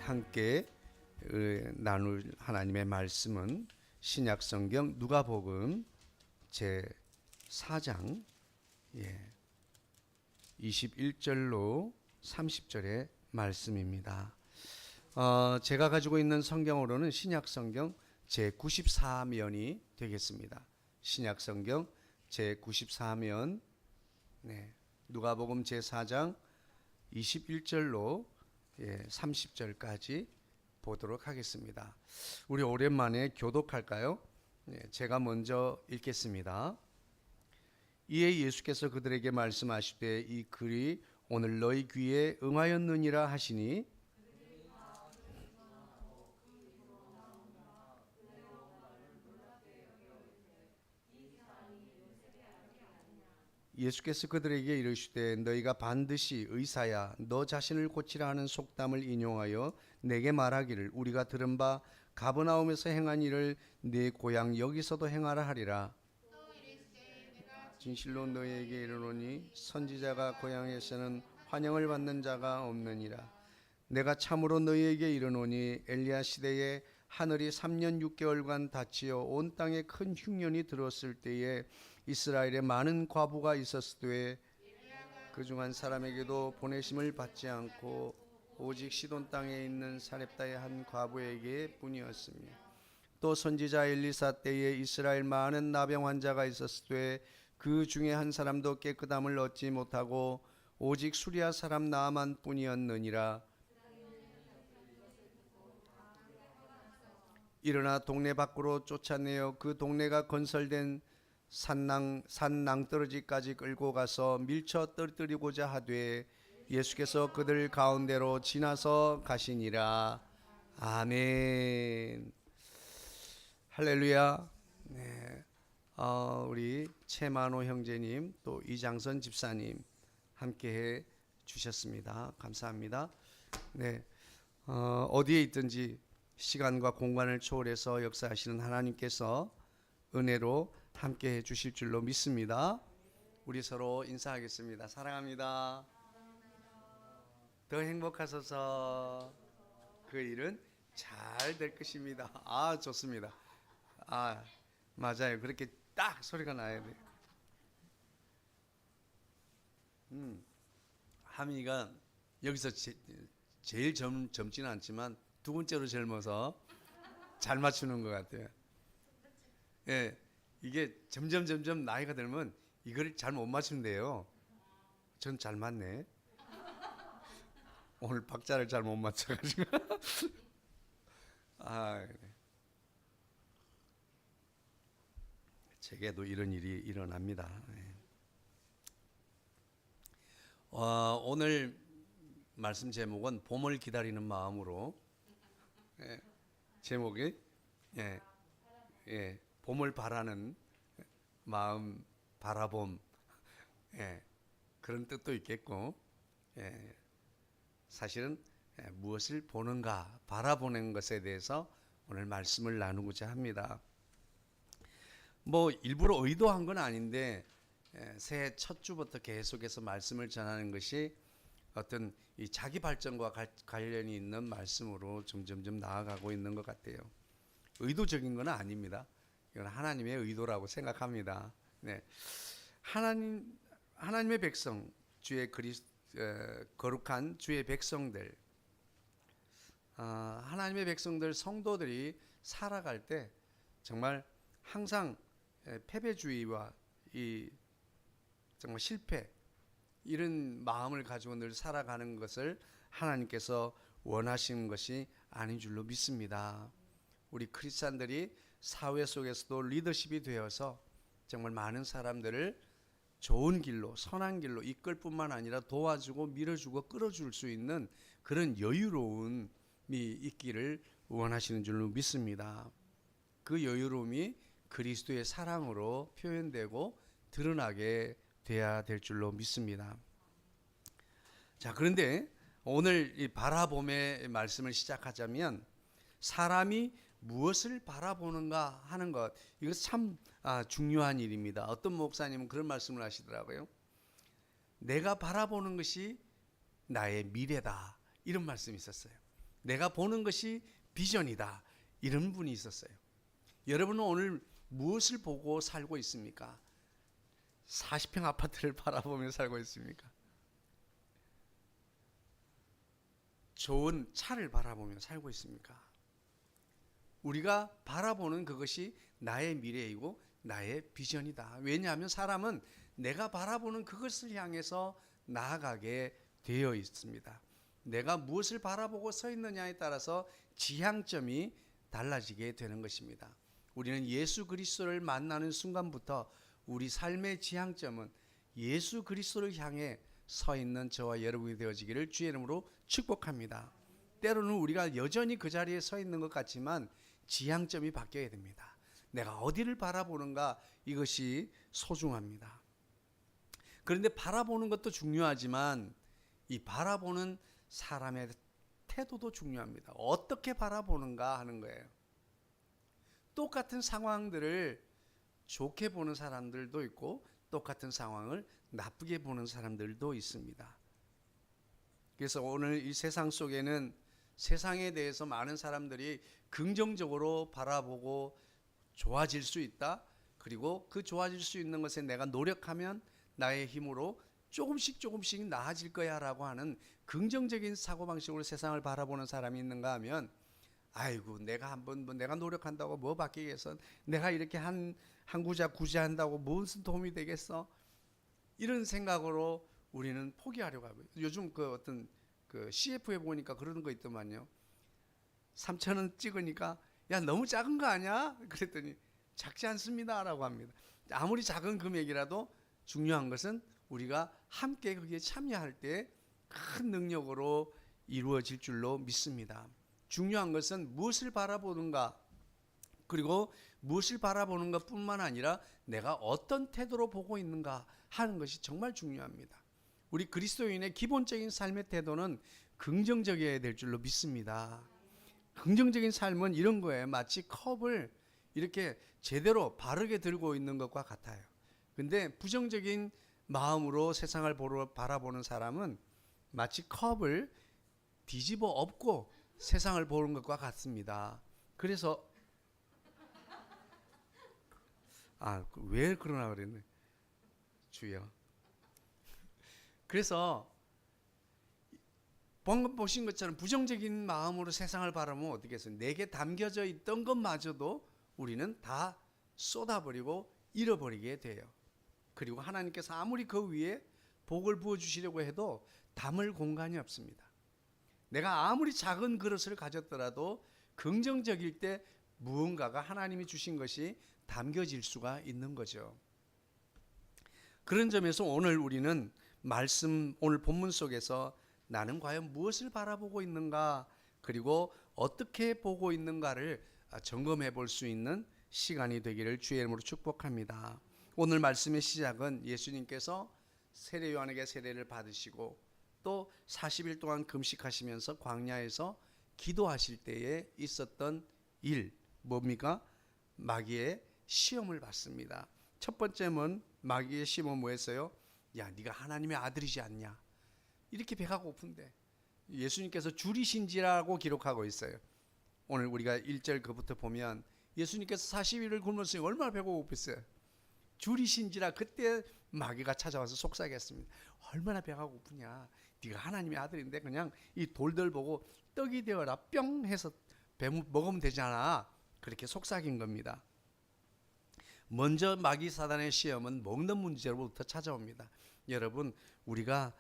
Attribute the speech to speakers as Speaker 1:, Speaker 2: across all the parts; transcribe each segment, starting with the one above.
Speaker 1: 함께 나눌 하나님의 말씀은 신약성경 누가복음 제 4장 21절로 30절의 말씀입니다. 제가 가지고 있는 성경으로는 신약성경 제 94면이 되겠습니다. 신약성경 제 94면 누가복음 제 4장 21절로 30절까지 보도록 하겠습니다. 우리 오랜만에 교독할까요? 제가 먼저 읽겠습니다. 이에 예수께서 그들에게 말씀하시되 이 글이 오늘 너희 귀에 응하였느니라 하시니 예수께서 그들에게 이르시되 너희가 반드시 의사야 너 자신을 고치라 하는 속담을 인용하여 내게 말하기를 우리가 들은 바 가버나움에서 행한 일을 네 고향 여기서도 행하라 하리라. 진실로 너희에게 이르노니 선지자가 고향에서는 환영을 받는 자가 없느니라. 내가 참으로 너희에게 이르노니 엘리야 시대에 하늘이 3년 6개월간 닫히어 온 땅에 큰 흉년이 들었을 때에 이스라엘에 많은 과부가 있었으되 그중 한 사람에게도 보내심을 받지 않고 오직 시돈 땅에 있는 사렙다의 한 과부에게 뿐이었으며 또 선지자 엘리사 때에 이스라엘 많은 나병 환자가 있었으되 그 중에 한 사람도 깨끗함을 얻지 못하고 오직 수리아 사람 나아만 뿐이었느니라. 일어나 동네 밖으로 쫓아내어 그 동네가 건설된 산 낭떠러지까지 끌고 가서 밀쳐 떨어뜨리고자 하되 예수께서 그들 가운데로 지나서 가시니라. 아멘. 할렐루야. 우리 최만호 형제님 또 이장선 집사님 함께해 주셨습니다. 감사합니다. 어디에 있든지 시간과 공간을 초월해서 역사하시는 하나님께서 은혜로 함께해 주실 줄로 믿습니다. 우리 서로 인사하겠습니다. 사랑합니다. 더 행복하소서. 그 일은 잘 될 것입니다. 좋습니다. 맞아요. 그렇게 딱 소리가 나야 돼요. 하민이가 여기서 제일 젊지는 않지만 두 번째로 젊어서 잘 맞추는 것 같아요. 이게 점점 나이가 들면 이걸 잘 못 맞춘대요. 전 잘 맞네. 오늘 박자를 잘 못 맞춰가지고. 그래. 제게도 이런 일이 일어납니다. 오늘 말씀 제목은 봄을 기다리는 마음으로. 제목이 봄을 바라는 마음, 바라봄, 그런 뜻도 있겠고, 사실은 무엇을 보는가, 바라보는 것에 대해서 오늘 말씀을 나누고자 합니다. 일부러 의도한 건 아닌데 새해 첫 주부터 계속해서 말씀을 전하는 것이 어떤 이 자기 발전과 관련이 있는 말씀으로 점점 나아가고 있는 것 같아요. 의도적인 건 아닙니다. 이건 하나님의 의도라고 생각합니다. 하나님의 백성, 거룩한 주의 백성들, 하나님의 백성들 성도들이 살아갈 때 정말 항상 패배주의와 이 정말 실패 이런 마음을 가지고 늘 살아가는 것을 하나님께서 원하시는 것이 아닌 줄로 믿습니다. 우리 크리스찬들이 사회 속에서도 리더십이 되어서 정말 많은 사람들을 좋은 길로, 선한 길로 이끌 뿐만 아니라 도와주고 밀어주고 끌어줄 수 있는 그런 여유로움이 있기를 원하시는 줄로 믿습니다. 그 여유로움이 그리스도의 사랑으로 표현되고 드러나게 돼야 될 줄로 믿습니다. 자, 그런데 오늘 이 바라봄의 말씀을 시작하자면 사람이 무엇을 바라보는가 하는 것, 이거 참 중요한 일입니다. 어떤 목사님은 그런 말씀을 하시더라고요. 내가 바라보는 것이 나의 미래다, 이런 말씀이 있었어요. 내가 보는 것이 비전이다. 이런 분이 있었어요. 여러분은 오늘 무엇을 보고 살고 있습니까? 40평 아파트를 바라보며 살고 있습니까? 좋은 차를 바라보며 살고 있습니까? 우리가 바라보는 그것이 나의 미래이고 나의 비전이다. 왜냐하면 사람은 내가 바라보는 그것을 향해서 나아가게 되어 있습니다. 내가 무엇을 바라보고 서 있느냐에 따라서 지향점이 달라지게 되는 것입니다. 우리는 예수 그리스도를 만나는 순간부터 우리 삶의 지향점은 예수 그리스도를 향해 서 있는 저와 여러분이 되어지기를 주의 이름으로 축복합니다. 때로는 우리가 여전히 그 자리에 서 있는 것 같지만 지향점이 바뀌어야 됩니다. 내가 어디를 바라보는가, 이것이 소중합니다. 그런데 바라보는 것도 중요하지만 이 바라보는 사람의 태도도 중요합니다. 어떻게 바라보는가 하는 거예요. 똑같은 상황들을 좋게 보는 사람들도 있고 똑같은 상황을 나쁘게 보는 사람들도 있습니다. 그래서 오늘 이 세상 속에는 세상에 대해서 많은 사람들이 긍정적으로 바라보고 좋아질 수 있다. 그리고 그 좋아질 수 있는 것에 내가 노력하면 나의 힘으로 조금씩 나아질 거야 라고 하는 긍정적인 사고방식으로 세상을 바라보는 사람이 있는가 하면, 아이고 내가 내가 노력한다고 뭐 바뀌겠어, 내가 이렇게 한 구자 구제한다고 무슨 도움이 되겠어, 이런 생각으로 우리는 포기하려고 하고요. 요즘 그 어떤 그 CF에 보니까 그러는 거 있더만요. 3,000원 찍으니까 야 너무 작은 거 아니야? 그랬더니 작지 않습니다 라고 합니다. 아무리 작은 금액이라도 중요한 것은 우리가 함께 거기에 참여할 때 큰 능력으로 이루어질 줄로 믿습니다. 중요한 것은 무엇을 바라보는가, 그리고 무엇을 바라보는 것뿐만 아니라 내가 어떤 태도로 보고 있는가 하는 것이 정말 중요합니다. 우리 그리스도인의 기본적인 삶의 태도는 긍정적이어야 될 줄로 믿습니다. 긍정적인 삶은 이런 거예요. 마치 컵을 이렇게 제대로 바르게 들고 있는 것과 같아요. 근데 부정적인 마음으로 세상을 바라보는 사람은 마치 컵을 뒤집어 엎고 세상을 보는 것과 같습니다. 그래서 왜 그러나 그랬네. 주여. 그래서 방금 보신 것처럼 부정적인 마음으로 세상을 바라보면 어떻게 해서 내게 담겨져 있던 것마저도 우리는 다 쏟아버리고 잃어버리게 돼요. 그리고 하나님께서 아무리 그 위에 복을 부어주시려고 해도 담을 공간이 없습니다. 내가 아무리 작은 그릇을 가졌더라도 긍정적일 때 무언가가 하나님이 주신 것이 담겨질 수가 있는 거죠. 그런 점에서 오늘 우리는 오늘 본문 속에서 나는 과연 무엇을 바라보고 있는가, 그리고 어떻게 보고 있는가를 점검해 볼 수 있는 시간이 되기를 주의 이름으로 축복합니다. 오늘 말씀의 시작은 예수님께서 세례 요한에게 세례를 받으시고 또 40일 동안 금식하시면서 광야에서 기도하실 때에 있었던 일, 뭡니까? 마귀의 시험을 받습니다. 첫 번째는 마귀의 시험은 뭐였어요? 야, 네가 하나님의 아들이지 않냐? 이렇게 배가 고픈데 예수님께서 줄이신지라고 기록하고 있어요. 오늘 우리가 1절 그부터 보면 예수님께서 40일을 굶었으니 얼마나 배가 고팠어요. 줄이신지라 그때 마귀가 찾아와서 속삭였습니다. 얼마나 배가 고프냐? 네가 하나님의 아들인데 그냥 이 돌들 보고 떡이 되어라 뿅 해서 먹으면 되잖아. 그렇게 속삭인 겁니다. 먼저 마귀 사단의 시험은 먹는 문제로부터 찾아옵니다. 여러분, 우리가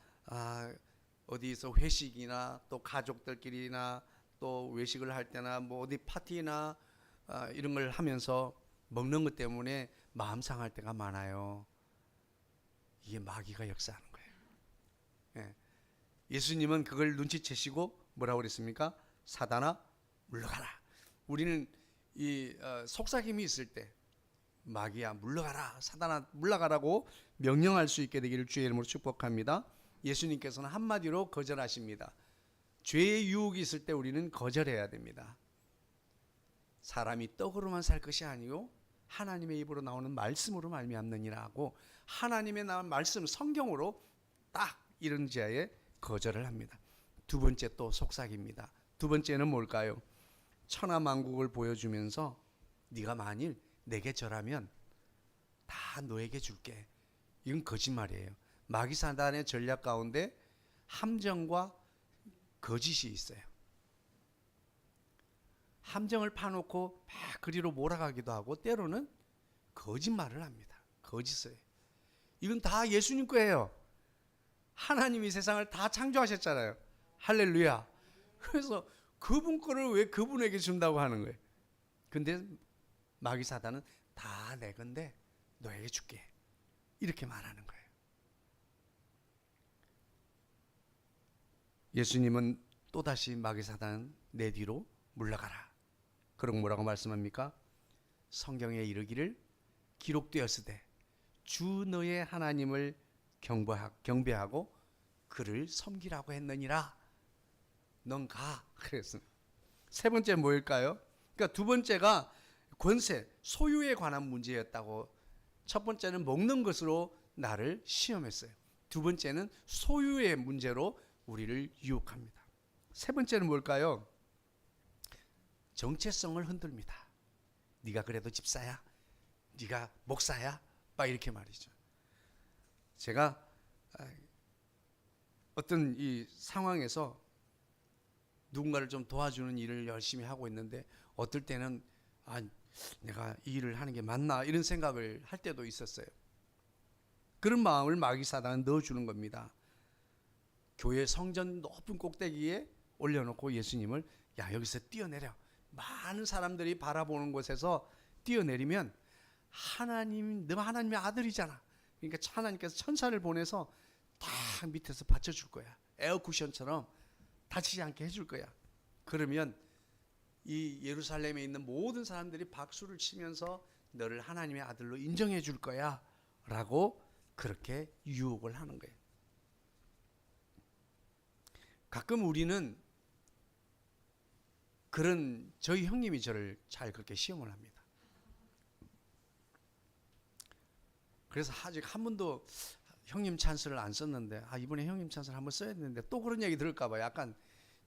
Speaker 1: 어디서 회식이나 또 가족들끼리나 또 외식을 할 때나 뭐 어디 파티나 이런 걸 하면서 먹는 것 때문에 마음 상할 때가 많아요. 이게 마귀가 역사하는 거예요. 예. 예수님은 그걸 눈치채시고 뭐라고 그랬습니까? 사단아 물러가라. 우리는 이 속삭임이 있을 때 마귀야 물러가라, 사단아 물러가라고 명령할 수 있게 되기를 주의 이름으로 축복합니다. 예수님께서는 한마디로 거절하십니다. 죄의 유혹이 있을 때 우리는 거절해야 됩니다. 사람이 떡으로만 살 것이 아니요 하나님의 입으로 나오는 말씀으로 말미암느니라 하고, 하나님의 나온 말씀 성경으로 딱 이런 지하에 거절을 합니다. 두 번째 또 속삭입니다. 두 번째는 뭘까요? 천하만국을 보여주면서 네가 만일 내게 절하면 다 너에게 줄게. 이건 거짓말이에요. 마귀사단의 전략 가운데 함정과 거짓이 있어요. 함정을 파놓고 막 그리로 몰아가기도 하고 때로는 거짓말을 합니다. 거짓을. 이건 다 예수님 거예요. 하나님이 세상을 다 창조하셨잖아요. 할렐루야. 그래서 그분 거를 왜 그분에게 준다고 하는 거예요. 근데 마귀 사단은 다 내 건데 너에게 줄게. 이렇게 말하는 거예요. 예수님은 또다시 마귀 사단 내 뒤로 물러가라. 그럼 뭐라고 말씀합니까? 성경에 이르기를 기록되었으되 주 너의 하나님을 경배하고 그를 섬기라고 했느니라. 넌 가. 그랬습니다. 세 번째 뭐일까요? 그러니까 두 번째가 권세, 소유에 관한 문제였다고. 첫 번째는 먹는 것으로 나를 시험했어요. 두 번째는 소유의 문제로 우리를 유혹합니다. 세 번째는 뭘까요? 정체성을 흔듭니다. 네가 그래도 집사야? 네가 목사야? 막 이렇게 말이죠. 제가 어떤 이 상황에서 누군가를 좀 도와주는 일을 열심히 하고 있는데 어떨 때는 내가 이 일을 하는 게 맞나 이런 생각을 할 때도 있었어요. 그런 마음을 마귀 사단은 넣어주는 겁니다. 교회 성전 높은 꼭대기에 올려놓고 예수님을 야 여기서 뛰어내려. 많은 사람들이 바라보는 곳에서 뛰어내리면 하나님, 너 하나님의 아들이잖아. 그러니까 하나님께서 천사를 보내서 딱 밑에서 받쳐줄 거야. 에어쿠션처럼 다치지 않게 해줄 거야. 그러면 이 예루살렘에 있는 모든 사람들이 박수를 치면서 너를 하나님의 아들로 인정해 줄 거야 라고 그렇게 유혹을 하는 거예요. 가끔 우리는 그런 저희 형님이 저를 잘 그렇게 시험을 합니다. 그래서 아직 한 번도 형님 찬스를 안 썼는데 이번에 형님 찬스를 한번 써야 되는데 또 그런 얘기 들을까 봐 약간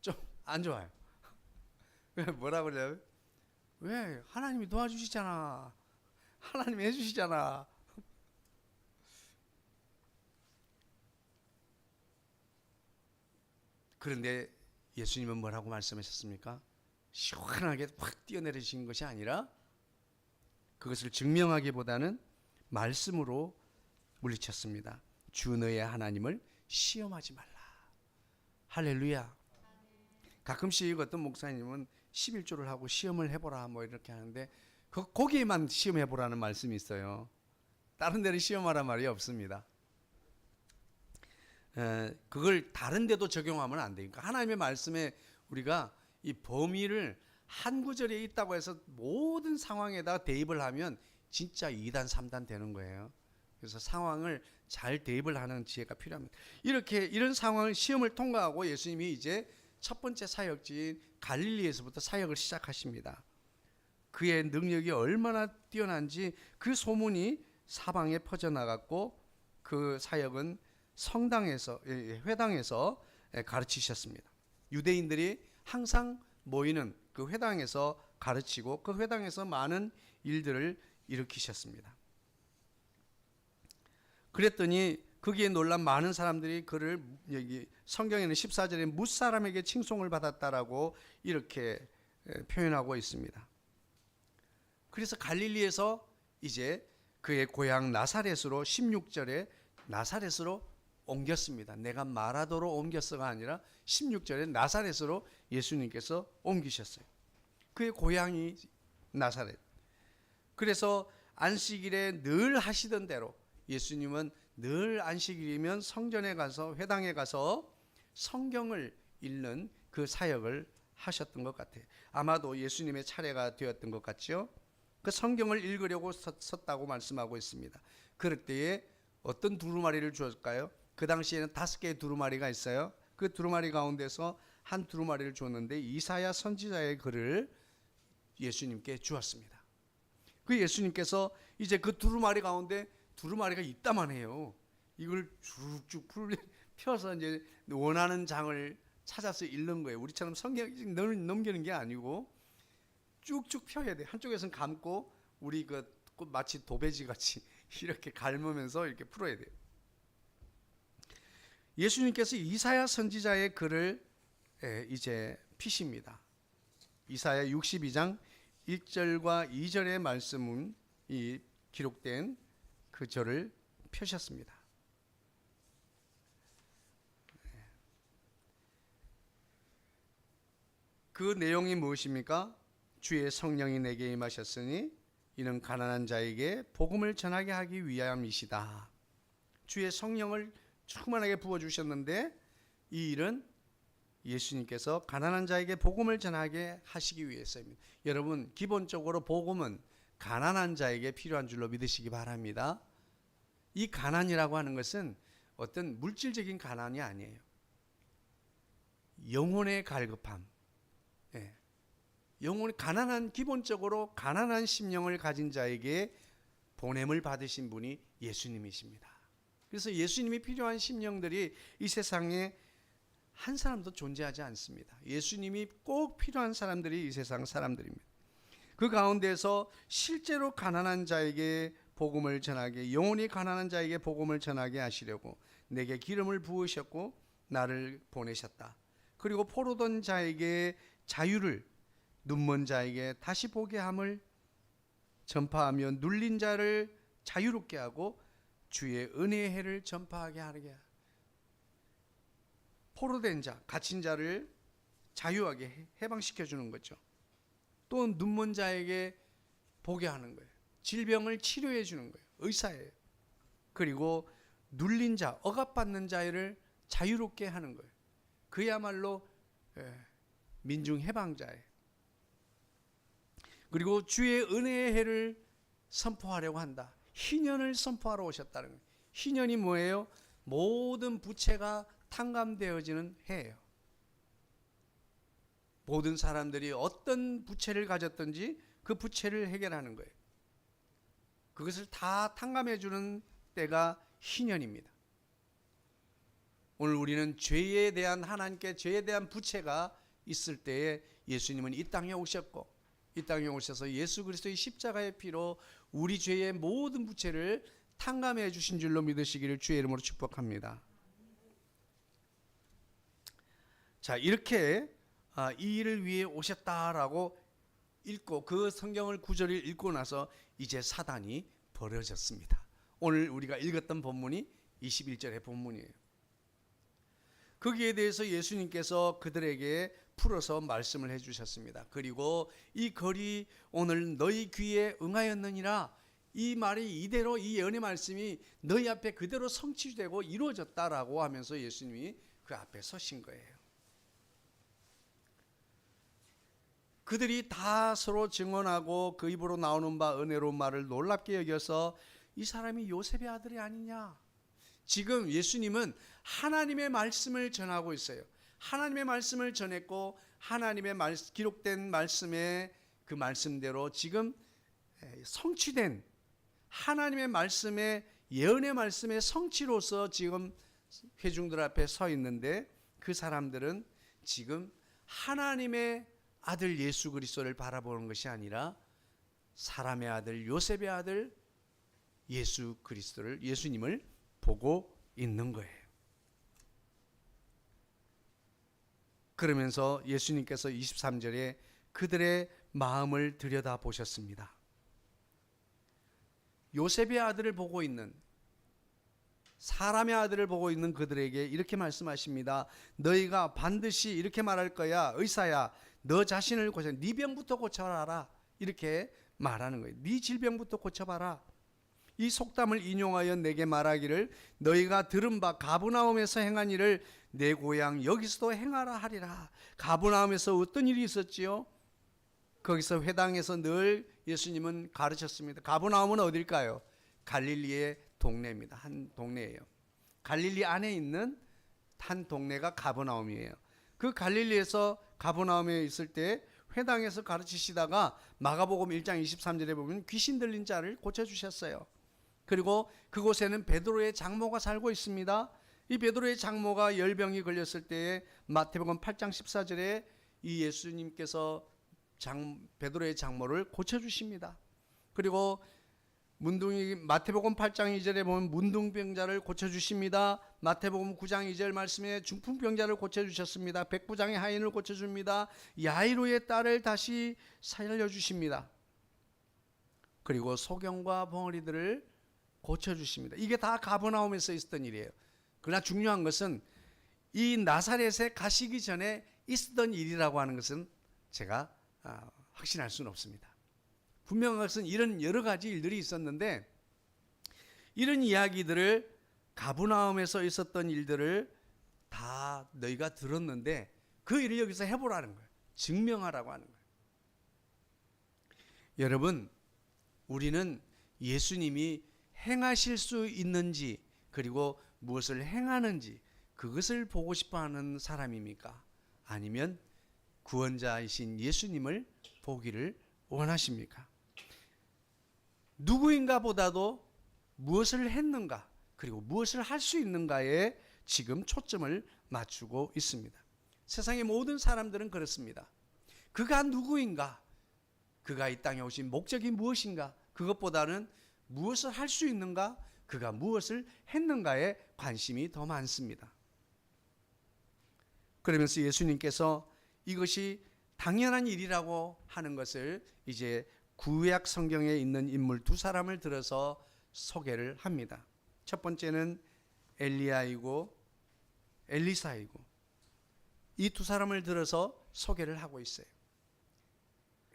Speaker 1: 좀 안 좋아요. 왜 뭐라 그래요? 왜 하나님이 도와주시잖아. 하나님이 해주시잖아. 그런데 예수님은 뭐라고 말씀하셨습니까? 시원하게 확 뛰어내리신 것이 아니라 그것을 증명하기보다는 말씀으로 물리쳤습니다. 주 너의 하나님을 시험하지 말라. 할렐루야. 가끔씩 어떤 목사님은 11조를 하고 시험을 해보라 뭐 이렇게 하는데 거기에만 시험해보라는 말씀이 있어요. 다른 데는 시험하라 말이 없습니다. 그걸 다른 데도 적용하면 안 되니까 하나님의 말씀에 우리가 이 범위를 한 구절에 있다고 해서 모든 상황에다 대입을 하면 진짜 2단 3단 되는 거예요. 그래서 상황을 잘 대입을 하는 지혜가 필요합니다. 이렇게 이런 상황을 시험을 통과하고 예수님이 이제 첫 번째 사역지인 갈릴리에서부터 사역을 시작하십니다. 그의 능력이 얼마나 뛰어난지 그 소문이 사방에 퍼져나갔고 그 사역은 성당에서 회당에서 가르치셨습니다. 유대인들이 항상 모이는 그 회당에서 가르치고 그 회당에서 많은 일들을 일으키셨습니다. 그랬더니 거기에 놀란 많은 사람들이 그를 여기 성경에는 14절에 뭇사람에게 칭송을 받았다라고 이렇게 표현하고 있습니다. 그래서 갈릴리에서 이제 그의 고향 나사렛으로 16절에 나사렛으로 옮겼습니다. 내가 마라도로 옮겼어가 아니라 16절에 나사렛으로 예수님께서 옮기셨어요. 그의 고향이 나사렛. 그래서 안식일에 늘 하시던 대로 예수님은 늘 안식일이면 성전에 가서 회당에 가서 성경을 읽는 그 사역을 하셨던 것 같아요. 아마도 예수님의 차례가 되었던 것 같죠. 그 성경을 읽으려고 섰다고 말씀하고 있습니다. 그럴 때에 어떤 두루마리를 주었을까요? 그 당시에는 5개의 두루마리가 있어요. 그 두루마리 가운데서 한 두루마리를 줬는데 이사야 선지자의 글을 예수님께 주었습니다. 그 예수님께서 이제 그 두루마리 가운데 두루마리가 있다만 해요. 이걸 쭉쭉 펴서 이제 원하는 장을 찾아서 읽는 거예요. 우리처럼 성경 넘기는 게 아니고 쭉쭉 펴야 돼. 한쪽에서는 감고 우리 마치 도배지 같이 이렇게 갈으면서 이렇게 풀어야 돼요. 예수님께서 이사야 선지자의 글을 이제 피십니다. 이사야 62장 1절과 2절의 말씀은 이 기록된 그 절을 펴셨습니다. 그 내용이 무엇입니까? 주의 성령이 내게 임하셨으니 이는 가난한 자에게 복음을 전하게 하기 위함이시다. 주의 성령을 충만하게 부어주셨는데 이 일은 예수님께서 가난한 자에게 복음을 전하게 하시기 위해서입니다. 여러분, 기본적으로 복음은 가난한 자에게 필요한 줄로 믿으시기 바랍니다. 이 가난이라고 하는 것은 어떤 물질적인 가난이 아니에요. 영혼의 갈급함. 영혼이 기본적으로 가난한 심령을 가진 자에게 보냄을 받으신 분이 예수님이십니다. 그래서 예수님이 필요한 심령들이 이 세상에 한 사람도 존재하지 않습니다. 예수님이 꼭 필요한 사람들이 이 세상 사람들입니다. 그 가운데서 실제로 가난한 자에게 복음을 전하게, 영혼이 가난한 자에게 복음을 전하게 하시려고 내게 기름을 부으셨고 나를 보내셨다. 그리고 포로된 자에게 자유를, 눈먼 자에게 다시 보게 함을 전파하며 눌린 자를 자유롭게 하고 주의 은혜의 해를 전파하게 하게, 포로된 자, 갇힌 자를 자유하게 해방시켜 주는 거죠. 또 눈먼 자에게 보게 하는 거예요. 질병을 치료해 주는 거예요. 의사예요. 그리고 눌린 자, 억압받는 자를 자유롭게 하는 거예요. 그야말로 민중 해방자예요. 그리고 주의 은혜의 해를 선포하려고 한다. 희년을 선포하러 오셨다는 거예요. 희년이 뭐예요? 모든 부채가 탕감되어지는 해예요. 모든 사람들이 어떤 부채를 가졌든지 그 부채를 해결하는 거예요. 그것을 다 탕감해 주는 때가 희년입니다. 오늘 우리는 죄에 대한, 하나님께 죄에 대한 부채가 있을 때에 예수님은 이 땅에 오셨고, 이 땅에 오셔서 예수 그리스도의 십자가의 피로 우리 죄의 모든 부채를 탕감해 주신 줄로 믿으시기를 주의 이름으로 축복합니다. 자, 이렇게 이 일을 위해 오셨다라고 읽고, 그 성경을 구절을 읽고 나서 이제 사단이 벌어졌습니다. 오늘 우리가 읽었던 본문이 21절의 본문이에요. 거기에 대해서 예수님께서 그들에게 풀어서 말씀을 해주셨습니다. 그리고 이 글이 오늘 너희 귀에 응하였느니라, 이 말이 이대로, 이 예언의 말씀이 너희 앞에 그대로 성취되고 이루어졌다라고 하면서 예수님이 그 앞에 서신 거예요. 그들이 다 서로 증언하고 그 입으로 나오는 바 은혜로운 말을 놀랍게 여겨서 이 사람이 요셉의 아들이 아니냐. 지금 예수님은 하나님의 말씀을 전하고 있어요. 하나님의 말씀을 전했고, 하나님의 기록된 말씀의 그 말씀대로 지금 성취된 하나님의 말씀의, 예언의 말씀의 성취로서 지금 회중들 앞에 서 있는데, 그 사람들은 지금 하나님의 아들 예수 그리스도를 바라보는 것이 아니라 사람의 아들, 요셉의 아들 예수 그리스도를, 예수님을 보고 있는 거예요. 그러면서 예수님께서 23절에 그들의 마음을 들여다보셨습니다. 요셉의 아들을 보고 있는, 사람의 아들을 보고 있는 그들에게 이렇게 말씀하십니다. 너희가 반드시 이렇게 말할 거야. 의사야, 너 자신을 고쳐, 네 병부터 고쳐라. 이렇게 말하는 거예요. 네 질병부터 고쳐봐라. 이 속담을 인용하여 내게 말하기를 너희가 들은 바 가브나움에서 행한 일을 내 고향 여기서도 행하라 하리라. 가브나움에서 어떤 일이 있었지요? 거기서 회당에서 늘 예수님은 가르쳤습니다. 가브나움은 어딜까요? 갈릴리의 동네입니다. 한 동네예요. 갈릴리 안에 있는 한 동네가 가브나움이에요. 그 갈릴리에서 가브나움에 있을 때 회당에서 가르치시다가 마가복음 1장 23절에 보면 귀신 들린 자를 고쳐주셨어요. 그리고 그곳에는 베드로의 장모가 살고 있습니다. 이 베드로의 장모가 열병이 걸렸을 때에 마태복음 8장 14절에 이 예수님께서 베드로의 장모를 고쳐주십니다. 그리고 마태복음 8장 2절에 보면 문둥병자를 고쳐주십니다. 마태복음 9장 2절 말씀에 중풍병자를 고쳐주셨습니다. 백부장의 하인을 고쳐줍니다. 야이로의 딸을 다시 살려주십니다. 그리고 소경과 벙어리들을 고쳐주십니다. 이게 다 가버나움에서 있었던 일이에요. 그러나 중요한 것은 이 나사렛에 가시기 전에 있었던 일이라고 하는 것은 제가 확신할 수는 없습니다. 분명한 것은 이런 여러 가지 일들이 있었는데, 이런 이야기들을 가버나움에서 있었던 일들을 다 너희가 들었는데 그 일을 여기서 해보라는 거예요. 증명하라고 하는 거예요. 여러분, 우리는 예수님이 행하실 수 있는지, 그리고 무엇을 행하는지 그것을 보고 싶어하는 사람입니까? 아니면 구원자이신 예수님을 보기를 원하십니까? 누구인가 보다도 무엇을 했는가, 그리고 무엇을 할 수 있는가에 지금 초점을 맞추고 있습니다. 세상의 모든 사람들은 그렇습니다. 그가 누구인가, 그가 이 땅에 오신 목적이 무엇인가, 그것보다는 무엇을 할 수 있는가, 그가 무엇을 했는가에 관심이 더 많습니다. 그러면서 예수님께서 이것이 당연한 일이라고 하는 것을 이제 구약 성경에 있는 인물 두 사람을 들어서 소개를 합니다. 첫 번째는 엘리야이고 엘리사이고, 이 두 사람을 들어서 소개를 하고 있어요.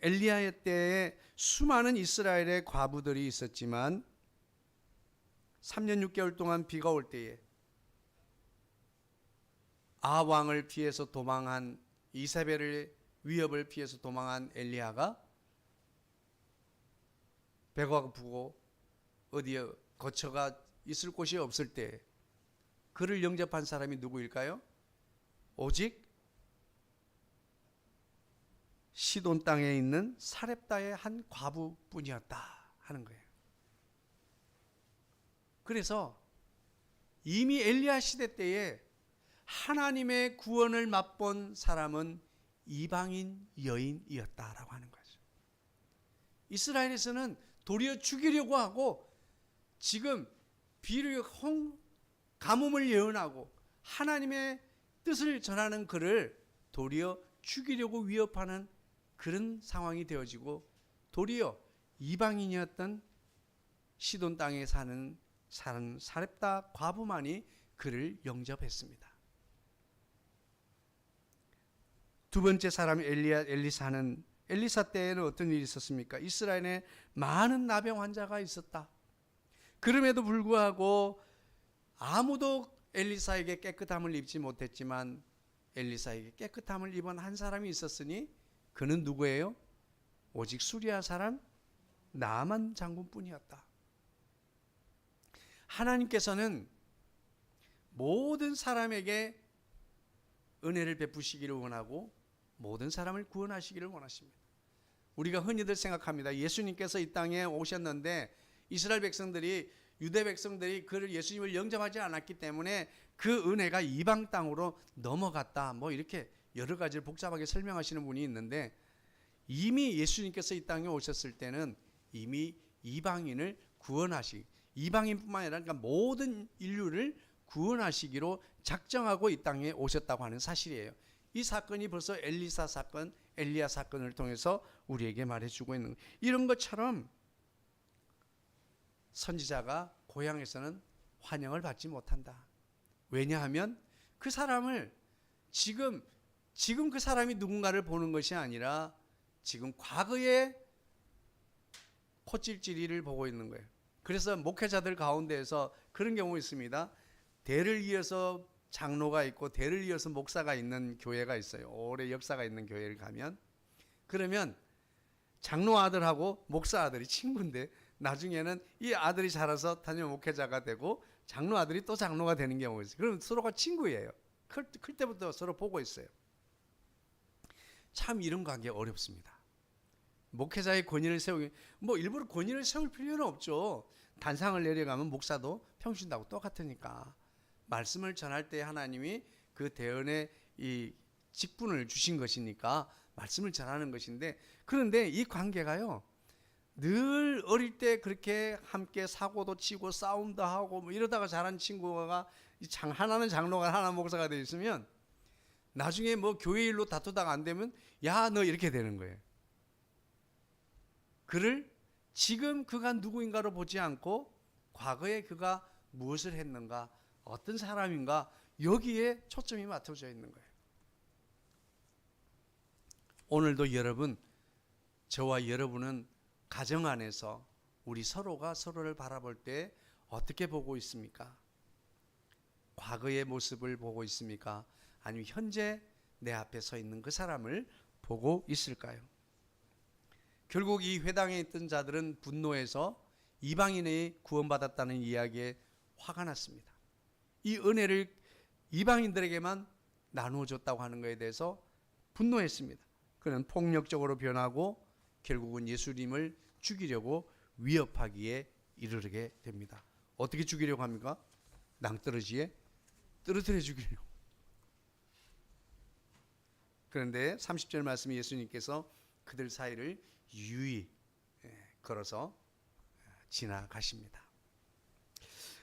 Speaker 1: 엘리야의 때에 수많은 이스라엘의 과부들이 있었지만 3년 6개월 동안 비가 올 때에 아왕을 피해서 도망한, 이세벨의 위협을 피해서 도망한 엘리야가 배가 고프고 어디에 거처가 있을 곳이 없을 때 그를 영접한 사람이 누구일까요? 오직 시돈 땅에 있는 사렙다의 한 과부뿐이었다 하는 거예요. 그래서 이미 엘리야 시대 때에 하나님의 구원을 맛본 사람은 이방인 여인이었다라고 하는 거죠. 이스라엘에서는 도리어 죽이려고 하고, 지금 비록 가뭄을 예언하고 하나님의 뜻을 전하는 그를 도리어 죽이려고 위협하는 그런 상황이 되어지고, 도리어 이방인이었던 시돈 땅에 사는 사렙다 과부만이 그를 영접했습니다. 두 번째 사람 엘리사 때에는 어떤 일이 있었습니까? 이스라엘에 많은 나병 환자가 있었다. 그럼에도 불구하고 아무도 엘리사에게 깨끗함을 입지 못했지만 엘리사에게 깨끗함을 입은 한 사람이 있었으니 그는 누구예요? 오직 수리아 사람 나만 장군뿐이었다. 하나님께서는 모든 사람에게 은혜를 베푸시기를 원하고 모든 사람을 구원하시기를 원하십니다. 우리가 흔히들 생각합니다. 예수님께서 이 땅에 오셨는데 이스라엘 백성들이, 유대 백성들이 그를 예수님을 영접하지 않았기 때문에 그 은혜가 이방 땅으로 넘어갔다, 뭐 이렇게 여러 가지를 복잡하게 설명하시는 분이 있는데, 이미 예수님께서 이 땅에 오셨을 때는 이미 이방인을 이방인뿐만 아니라 그러니까 모든 인류를 구원하시기로 작정하고 이 땅에 오셨다고 하는 사실이에요. 이 사건이 벌써 엘리사 사건, 엘리야 사건을 통해서 우리에게 말해주고 있는, 이런 것처럼 선지자가 고향에서는 환영을 받지 못한다. 왜냐하면 그 사람을 지금 그 사람이 누군가를 보는 것이 아니라 지금 과거의 코찔찔이를 보고 있는 거예요. 그래서 목회자들 가운데에서 그런 경우 있습니다. 대를 이어서 장로가 있고 대를 이어서 목사가 있는 교회가 있어요. 오래 역사가 있는 교회를 가면, 그러면 장로 아들하고 목사 아들이 친구인데 나중에는 이 아들이 자라서 단임 목회자가 되고 장로 아들이 또 장로가 되는 경우가 있어요. 그럼 서로가 친구예요. 클 때부터 서로 보고 있어요. 참 이런 관계 어렵습니다. 목회자의 권위를 세우기, 뭐 일부러 권위를 세울 필요는 없죠. 단상을 내려가면 목사도 평신도하고 똑같으니까. 말씀을 전할 때 하나님이 그 대언의 이 직분을 주신 것이니까 말씀을 전하는 것인데, 그런데 이 관계가요, 늘 어릴 때 그렇게 함께 사고도 치고 싸움도 하고 뭐 이러다가 자란 친구가 하나는 장로가 하나는 목사가 되어 있으면 나중에 뭐 교회 일로 다투다가 안 되면 야 너 이렇게 되는 거예요. 그를 지금 그가 누구인가로 보지 않고 과거에 그가 무엇을 했는가, 어떤 사람인가, 여기에 초점이 맞춰져 있는 거예요. 오늘도 여러분, 저와 여러분은 가정 안에서 우리 서로가 서로를 바라볼 때 어떻게 보고 있습니까? 과거의 모습을 보고 있습니까? 아니면 현재 내 앞에 서 있는 그 사람을 보고 있을까요? 결국 이 회당에 있던 자들은 분노해서 이방인이 구원받았다는 이야기에 화가 났습니다. 이 은혜를 이방인들에게만 나누어 줬다고 하는 것에 대해서 분노했습니다. 그는 폭력적으로 변하고 결국은 예수님을 죽이려고 위협하기에 이르게 됩니다. 어떻게 죽이려고 합니까? 낭떠러지에 떨어뜨려 죽이려고. 그런데 30절 말씀에 예수님께서 그들 사이를 유유히 걸어서 지나가십니다.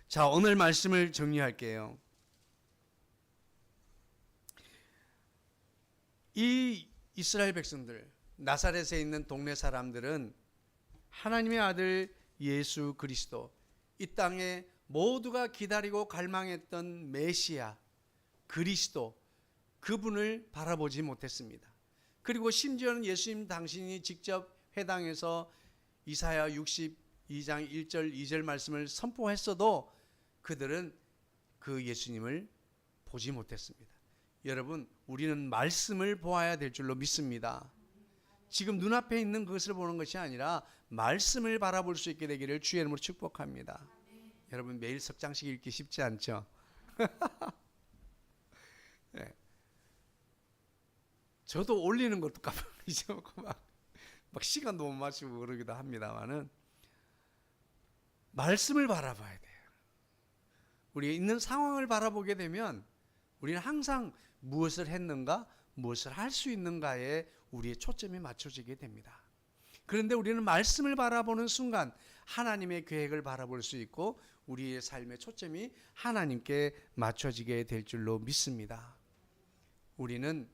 Speaker 1: 자, 오늘 말씀을 정리할게요. 이 이스라엘 백성들, 나사렛에 있는 동네 사람들은 하나님의 아들 예수 그리스도, 이 땅에 모두가 기다리고 갈망했던 메시아 그리스도, 그분을 바라보지 못했습니다. 그리고 심지어는 예수님 당신이 직접 회당에서 이사야 62장 1절 2절 말씀을 선포했어도 그들은 그 예수님을 보지 못했습니다. 여러분, 우리는 말씀을 보아야 될 줄로 믿습니다. 지금 눈앞에 있는 것을 보는 것이 아니라 말씀을 바라볼 수 있게 되기를 주의 이름으로 축복합니다. 여러분, 매일 석장씩 읽기 쉽지 않죠? 네. 저도 올리는 것도 깜빡 잊어먹고 막 시간도 못 맞추고 그러기도 합니다만은 말씀을 바라봐야 돼요. 우리가 있는 상황을 바라보게 되면 우리는 항상 무엇을 했는가, 무엇을 할 수 있는가에 우리의 초점이 맞춰지게 됩니다. 그런데 우리는 말씀을 바라보는 순간 하나님의 계획을 바라볼 수 있고 우리의 삶의 초점이 하나님께 맞춰지게 될 줄로 믿습니다. 우리는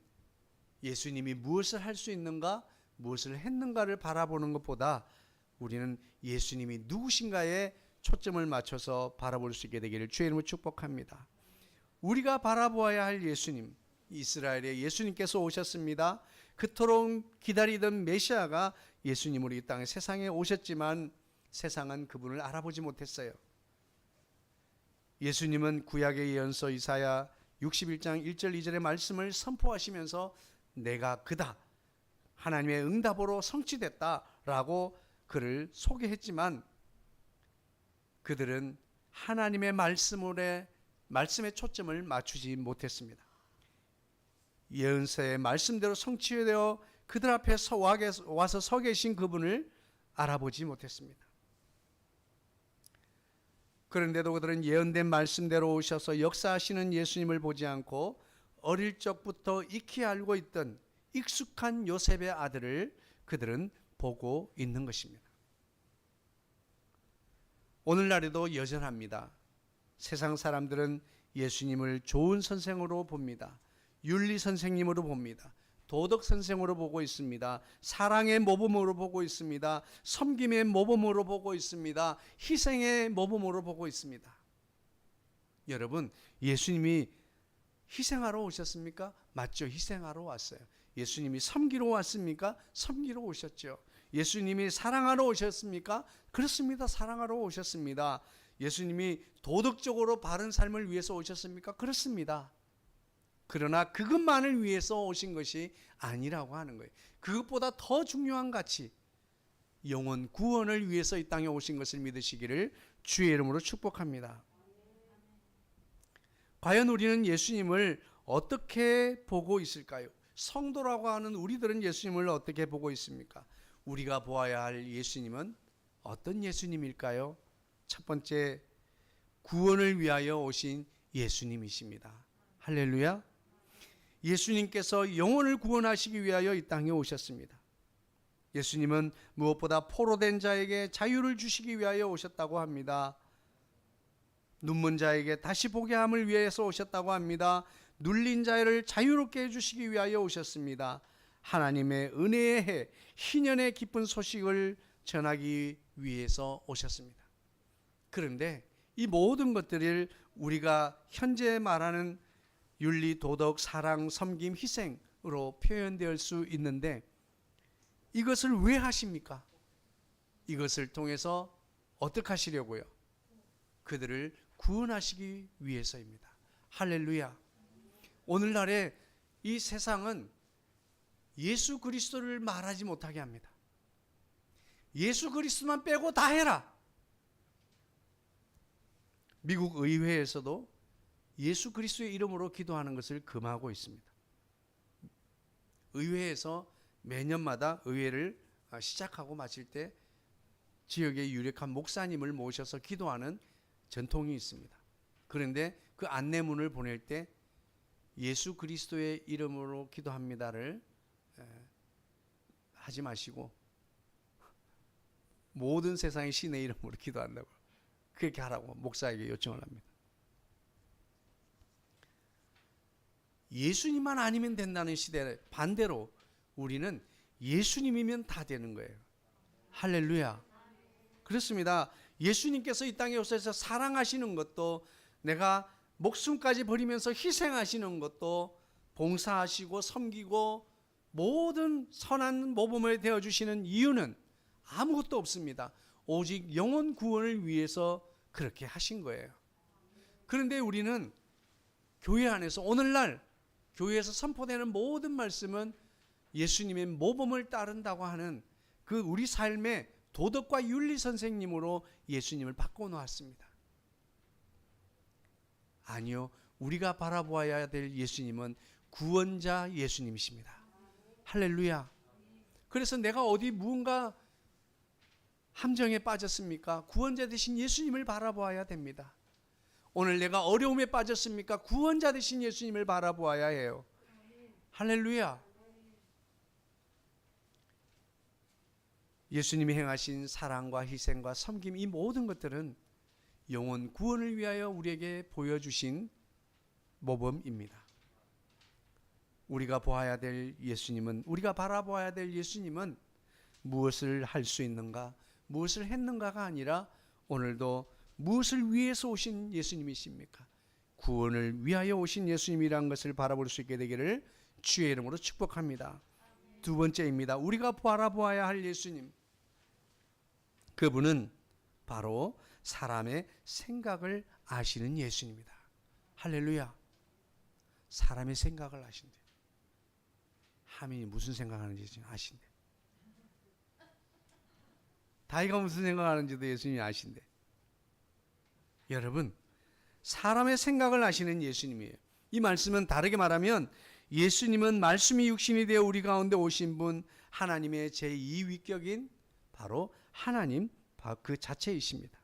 Speaker 1: 예수님이 무엇을 할 수 있는가, 무엇을 했는가를 바라보는 것보다 우리는 예수님이 누구신가에 초점을 맞춰서 바라볼 수 있게 되기를 주의 이름으로 축복합니다. 우리가 바라보아야 할 예수님, 이스라엘의 예수님께서 오셨습니다. 그토록 기다리던 메시아가 예수님으로 이 땅에 세상에 오셨지만 세상은 그분을 알아보지 못했어요. 예수님은 구약의 예언서 이사야 61장 1절 2절의 말씀을 선포하시면서 내가 그다, 하나님의 응답으로 성취됐다라고 그를 소개했지만 그들은 하나님의 말씀에 초점을 맞추지 못했습니다. 예언서의 말씀대로 성취되어 그들 앞에 와서 서 계신 그분을 알아보지 못했습니다. 그런데도 그들은 예언된 말씀대로 오셔서 역사하시는 예수님을 보지 않고 어릴 적부터 익히 알고 있던 익숙한 요셉의 아들을 그들은 보고 있는 것입니다. 오늘날에도 여전합니다. 세상 사람들은 예수님을 좋은 선생으로 봅니다. 윤리 선생님으로 봅니다. 도덕 선생으로 보고 있습니다. 사랑의 모범으로 보고 있습니다. 섬김의 모범으로 보고 있습니다. 희생의 모범으로 보고 있습니다. 여러분, 예수님이 희생하러 오셨습니까? 맞죠. 희생하러 왔어요. 예수님이 섬기러 왔습니까? 섬기러 오셨죠. 예수님이 사랑하러 오셨습니까? 그렇습니다. 사랑하러 오셨습니다. 예수님이 도덕적으로 바른 삶을 위해서 오셨습니까? 그렇습니다. 그러나 그것만을 위해서 오신 것이 아니라고 하는 거예요. 그것보다 더 중요한 가치, 영혼 구원을 위해서 이 땅에 오신 것을 믿으시기를 주의 이름으로 축복합니다. 과연 우리는 예수님을 어떻게 보고 있을까요? 성도라고 하는 우리들은 예수님을 어떻게 보고 있습니까? 우리가 보아야 할 예수님은 어떤 예수님일까요? 첫 번째, 구원을 위하여 오신 예수님이십니다. 할렐루야. 예수님께서 영혼을 구원하시기 위하여 이 땅에 오셨습니다. 예수님은 무엇보다 포로된 자에게 자유를 주시기 위하여 오셨다고 합니다. 눈먼 자에게 다시 보게 함을 위해서 오셨다고 합니다. 눌린 자를 자유롭게 해주시기 위하여 오셨습니다. 하나님의 은혜의 해, 희년의 기쁜 소식을 전하기 위해서 오셨습니다. 그런데 이 모든 것들을 우리가 현재 말하는 윤리, 도덕, 사랑, 섬김, 희생으로 표현될 수 있는데 이것을 왜 하십니까? 이것을 통해서 어떻게 하시려고요? 그들을 구원하시기 위해서입니다. 할렐루야. 오늘날에 이 세상은 예수 그리스도를 말하지 못하게 합니다. 예수 그리스도만 빼고 다 해라. 미국 의회에서도 예수 그리스도의 이름으로 기도하는 것을 금하고 있습니다. 의회에서 매년마다 의회를 시작하고 마칠 때 지역의 유력한 목사님을 모셔서 기도하는 전통이 있습니다. 그런데 그 안내문을 보낼 때 예수 그리스도의 이름으로 기도합니다를 하지 마시고 모든 세상의 신의 이름으로 기도한다고 그렇게 하라고 목사에게 요청을 합니다. 예수님만 아니면 된다는 시대 반대로 우리는 예수님이면 다 되는 거예요. 할렐루야. 그렇습니다. 예수님께서 이 땅에 오셔서 사랑하시는 것도, 내가 목숨까지 버리면서 희생하시는 것도, 봉사하시고 섬기고 모든 선한 모범을 되어주시는 이유는 아무것도 없습니다. 오직 영혼 구원을 위해서 그렇게 하신 거예요. 그런데 우리는 교회 안에서 오늘날 교회에서 선포되는 모든 말씀은 예수님의 모범을 따른다고 하는 그 우리 삶의 도덕과 윤리 선생님으로 예수님을 바꿔놓았습니다. 아니요, 우리가 바라보아야 될 예수님은 구원자 예수님이십니다. 할렐루야. 그래서 내가 어디 무언가 함정에 빠졌습니까? 구원자 되신 예수님을 바라보아야 됩니다. 오늘 내가 어려움에 빠졌습니까? 구원자 되신 예수님을 바라보아야 해요. 할렐루야. 예수님이 행하신 사랑과 희생과 섬김, 이 모든 것들은 영혼 구원을 위하여 우리에게 보여주신 모범입니다. 우리가 보아야 될 예수님은, 우리가 바라보아야 될 예수님은 무엇을 할 수 있는가, 무엇을 했는가가 아니라 오늘도 무엇을 위해서 오신 예수님이십니까? 구원을 위하여 오신 예수님이라는 것을 바라볼 수 있게 되기를 주의 이름으로 축복합니다. 두 번째입니다. 우리가 바라보아야 할 예수님, 그분은 바로 사람의 생각을 아시는 예수님이다. 할렐루야. 사람의 생각을 아신대. 하민이 무슨 생각하는지 아신대. 다이가 무슨 생각하는지도 예수님이 아신대. 여러분, 사람의 생각을 아시는 예수님이에요. 이 말씀은 다르게 말하면 예수님은 말씀이 육신이 되어 우리 가운데 오신 분, 하나님의 제2위격인 바로 하나님 그 자체이십니다.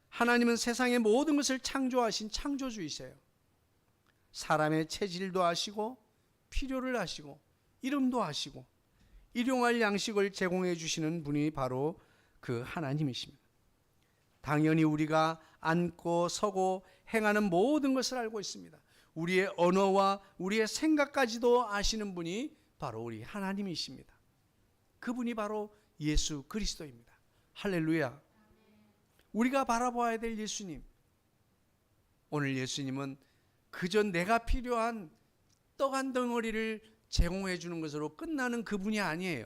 Speaker 1: 하나님은 세상의 모든 것을 창조하신 창조주이세요. 사람의 체질도 아시고 필요를 아시고 이름도 아시고 일용할 양식을 제공해 주시는 분이 바로 그 하나님이십니다. 당연히 우리가 앉고 서고 행하는 모든 것을 알고 있습니다. 우리의 언어와 우리의 생각까지도 아시는 분이 바로 우리 하나님이십니다. 그분이 바로 예수 그리스도입니다. 할렐루야. 우리가 바라봐야 될 예수님, 오늘 예수님은 그저 내가 필요한 떡 한 덩어리를 제공해 주는 것으로 끝나는 그분이 아니에요.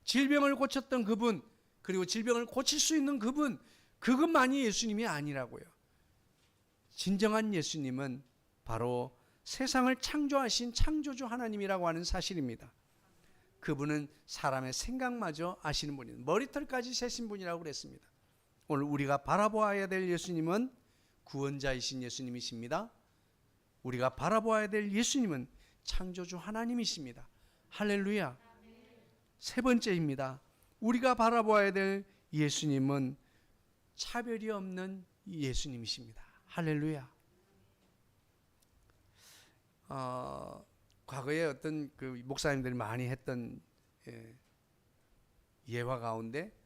Speaker 1: 질병을 고쳤던 그분, 그리고 질병을 고칠 수 있는 그분, 그것만이 예수님이 아니라고요. 진정한 예수님은 바로 세상을 창조하신 창조주 하나님이라고 하는 사실입니다. 그분은 사람의 생각마저 아시는 분입니다. 머리털까지 세신 분이라고 그랬습니다. 오늘 우리가 바라보아야 될 예수님은 구원자이신 예수님이십니다. 우리가 바라보아야 될 예수님은 창조주 하나님이십니다. 할렐루야. 세 번째입니다. 우리가 바라보아야 될 예수님은 차별이 없는 예수님이십니다. 할렐루야. 과거에 어떤 그 목사님들이 많이 했던 예화 가운데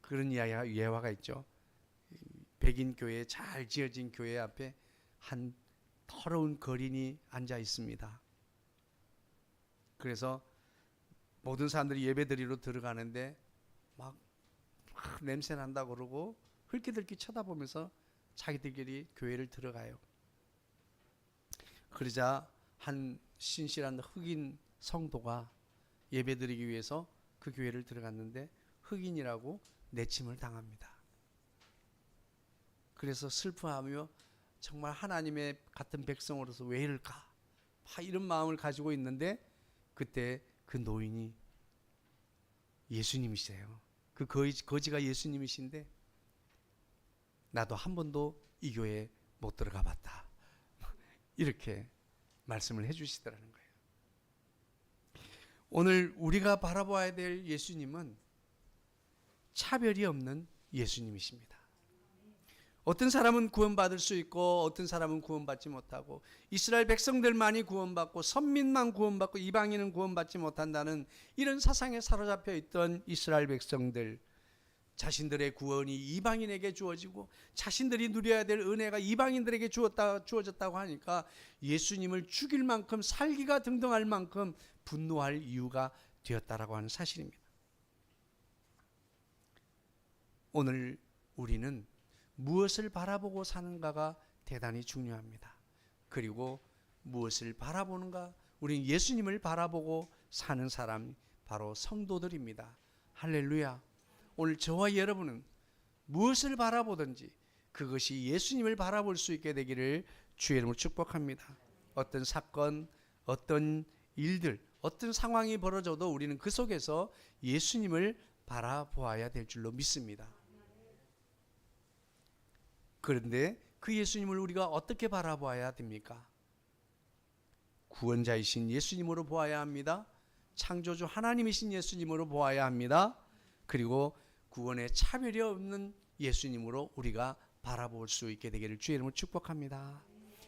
Speaker 1: 그런 예화가 있죠. 백인 교회, 잘 지어진 교회 앞에 한 더러운 거린이 앉아 있습니다. 그래서 모든 사람들이 예배드리러 들어가는데 막 냄새 난다 그러고 흘끼들끼 쳐다보면서 자기들끼리 교회를 들어가요. 그러자 한 신실한 흑인 성도가 예배드리기 위해서 그 교회를 들어갔는데 흑인이라고 내침을 당합니다. 그래서 슬퍼하며 정말 하나님의 같은 백성으로서 왜 이럴까? 이런 마음을 가지고 있는데 그때 그 노인이 예수님이세요. 그 거지가 예수님이신데 나도 한 번도 이 교회에 못 들어가 봤다. 이렇게 말씀을 해주시더라는 거예요. 오늘 우리가 바라봐야 될 예수님은 차별이 없는 예수님이십니다. 어떤 사람은 구원받을 수 있고 어떤 사람은 구원받지 못하고 이스라엘 백성들만이 구원받고 선민만 구원받고 이방인은 구원받지 못한다는 이런 사상에 사로잡혀 있던 이스라엘 백성들, 자신들의 구원이 이방인에게 주어지고 자신들이 누려야 될 은혜가 이방인들에게 주어졌다고 하니까 예수님을 죽일 만큼 살기가 등등할 만큼 분노할 이유가 되었다라고 하는 사실입니다. 오늘 우리는 무엇을 바라보고 사는가가 대단히 중요합니다. 그리고 무엇을 바라보는가? 우리는 예수님을 바라보고 사는 사람 바로 성도들입니다. 할렐루야. 오늘 저와 여러분은 무엇을 바라보든지 그것이 예수님을 바라볼 수 있게 되기를 주의 이름으로 축복합니다. 어떤 사건, 어떤 일들, 어떤 상황이 벌어져도 우리는 그 속에서 예수님을 바라보아야 될 줄로 믿습니다. 그런데 그 예수님을 우리가 어떻게 바라보아야 됩니까? 구원자이신 예수님으로 보아야 합니다. 창조주 하나님이신 예수님으로 보아야 합니다. 그리고 구원의 차별이 없는 예수님으로 우리가 바라볼 수 있게 되기를 주의 이름으로 축복합니다.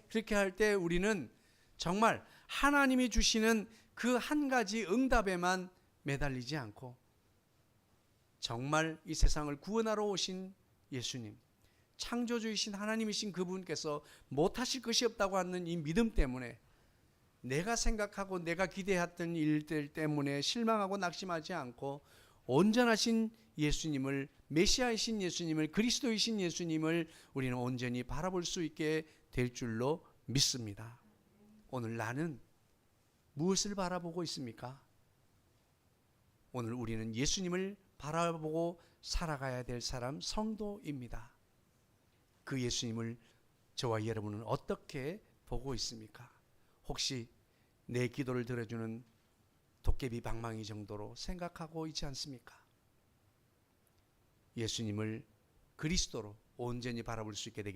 Speaker 1: 그렇게 할 때 우리는 정말 하나님이 주시는 그 한 가지 응답에만 매달리지 않고 정말 이 세상을 구원하러 오신 예수님, 창조주이신 하나님이신 그분께서 못하실 것이 없다고 하는 이 믿음 때문에 내가 생각하고 내가 기대했던 일들 때문에 실망하고 낙심하지 않고 온전하신 예수님을, 메시아이신 예수님을, 그리스도이신 예수님을 우리는 온전히 바라볼 수 있게 될 줄로 믿습니다. 오늘 나는 무엇을 바라보고 있습니까? 오늘 우리는 예수님을 바라보고 살아가야 될 사람, 성도입니다. 그 예수님을 저와 여러분은 어떻게 보고 있습니까? 혹시 내 기도를 들어주는 도깨비 방망이 정도로 생각하고 있지 않습니까? 예수님을 그리스도로 온전히 바라볼 수 있게 되길